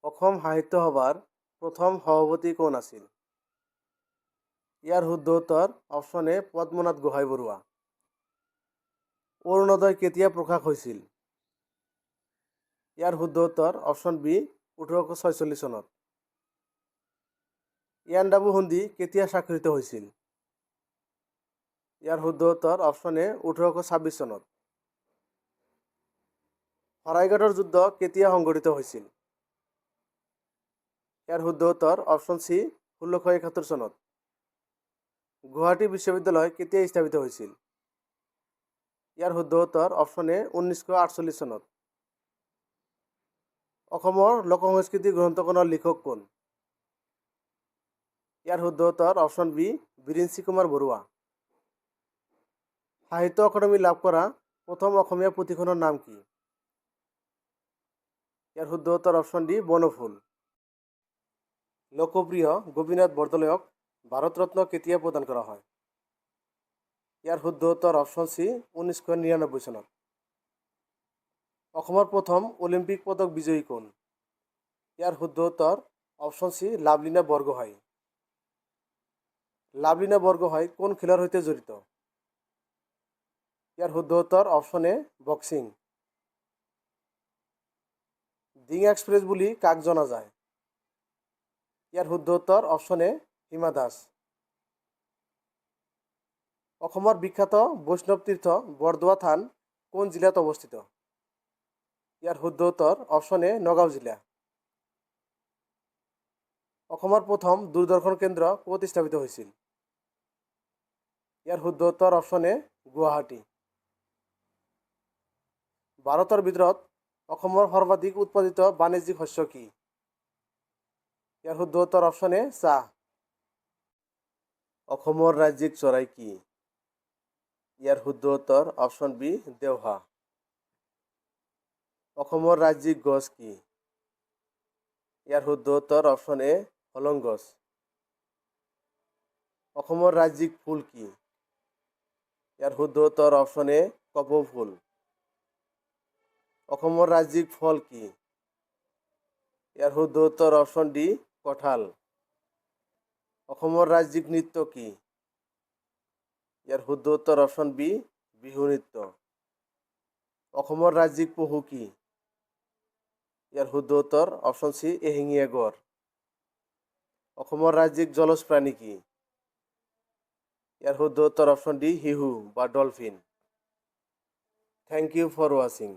অসম সাহিত্য সভাৰ প্ৰথম সভাপতি কোন আছিল? ইয়াৰ শুদ্ধ উত্তৰ অপশ্যন এ পদ্মনাথ গোহাঁই বৰুৱা। অৰুণোদয় কেতিয়া প্ৰকাশ হৈছিল? ইয়াৰ শুদ্ধ উত্তৰ অপশ্যন বি 1846 চনত। ইয়াণ্ডাবু সন্ধি কেতিয়া স্বাক্ষৰিত হৈছিল? ইয়াৰ শুদ্ধ উত্তৰ অপশ্যন এ 1826 চনত। শৰাইঘাটৰ যুদ্ধ কেতিয়া সংঘটিত হৈছিল? ইয়াৰ শুদ্ধ উত্তৰ অপশ্যন চি 1671 চনত। গুৱাহাটী বিশ্ববিদ্যালয় কেতিয়া স্থাপিত হৈছিল? ইয়াৰ শুদ্ধ উত্তৰ অপশ্যন এ 1948 চনত। অসমৰ লোকসংস্কৃতি গ্ৰন্থখনৰ লিখক কোন? ইয়াৰ শুদ্ধ উত্তৰ অপশ্যন বি বিৰিঞ্চি কুমাৰ বৰুৱা। সাহিত্য একাডেমি লাভ কৰা প্ৰথম অসমীয়া পুথিখনৰ নাম কি? ইয়াৰ শুদ্ধ উত্তৰ অপশ্যন ডি বনফুল। লোকপ্ৰিয় গোপীনাথ বৰদলৈক ভাৰত ৰত্ন কেতিয়া প্ৰদান কৰা হয়? ইয়াৰ শুদ্ধ উত্তৰ অপশ্যন চি 1999 চনত। অসমৰ প্ৰথম অলিম্পিক পদক বিজয়ী কোন? ইয়াৰ শুদ্ধ উত্তৰ অপশ্যন চি লাভলীনা বৰগোহাঁই। লাভলীনা বৰগোহাঁই কোন খেলৰ সৈতে জড়িত? ইয়াৰ শুদ্ধ উত্তৰ অপশ্যন এ বক্সিং। ডিঙ এক্সপ্ৰেছ বুলি কাক জনা যায়? ইয়াৰ শুদ্ধ উত্তৰ অপশ্যন এ হিমা দাস। অসমৰ বিখ্যাত বৈষ্ণৱ তীৰ্থ বৰদোৱা থান কোন জিলাত অৱস্থিত? ইয়াৰ শুদ্ধ উত্তৰ অপশ্যন এ নগাঁও জিলা। অসমৰ প্ৰথম দূৰদৰ্শন কেন্দ্ৰ ক'ত স্থাপিত হৈছিল? ইয়াৰ শুদ্ধ উত্তৰ অপশ্যন এ গুৱাহাটী। ভাৰতৰ ভিতৰত অসমৰ সৰ্বাধিক উৎপাদিত বাণিজ্যিক শস্য কি? ইয়াৰ শুদ্ধ উত্তৰ অপশ্যন এ চাহ। অসমৰ ৰাজ্যিক চৰাই কি? ইয়াৰ শুদ্ধ উত্তৰ অপশ্যন বি দেওহা। অসমৰ ৰাজ্যিক গছ কি? ইয়াৰ শুদ্ধ উত্তৰ অপশ্যন এ হলং গছ। অসমৰ ৰাজ্যিক ফুল কি? ইয়াৰ শুদ্ধ উত্তৰ অপশ্যন এ কপৌ ফুল। অসমৰ ৰাজ্যিক ফল কি? ইয়াৰ শুদ্ধ উত্তৰ অপশ্যন ডি কঁঠাল। অসমৰ ৰাজ্যিক নৃত্য কি? ইয়াৰ শুদ্ধ উত্তৰ অপশ্যন বি বিহু নৃত্য। অসমৰ ৰাজ্যিক পশু কি? ইয়াৰ শুদ্ধ উত্তৰ অপশ্যন চি এশিঙীয়া গড়। অসমৰ ৰাজ্যিক জলজ প্ৰাণী কি? ইয়াৰ শুদ্ধ উত্তৰ অপশ্যন ডি শিহু বা dolphin. Thank you for watching.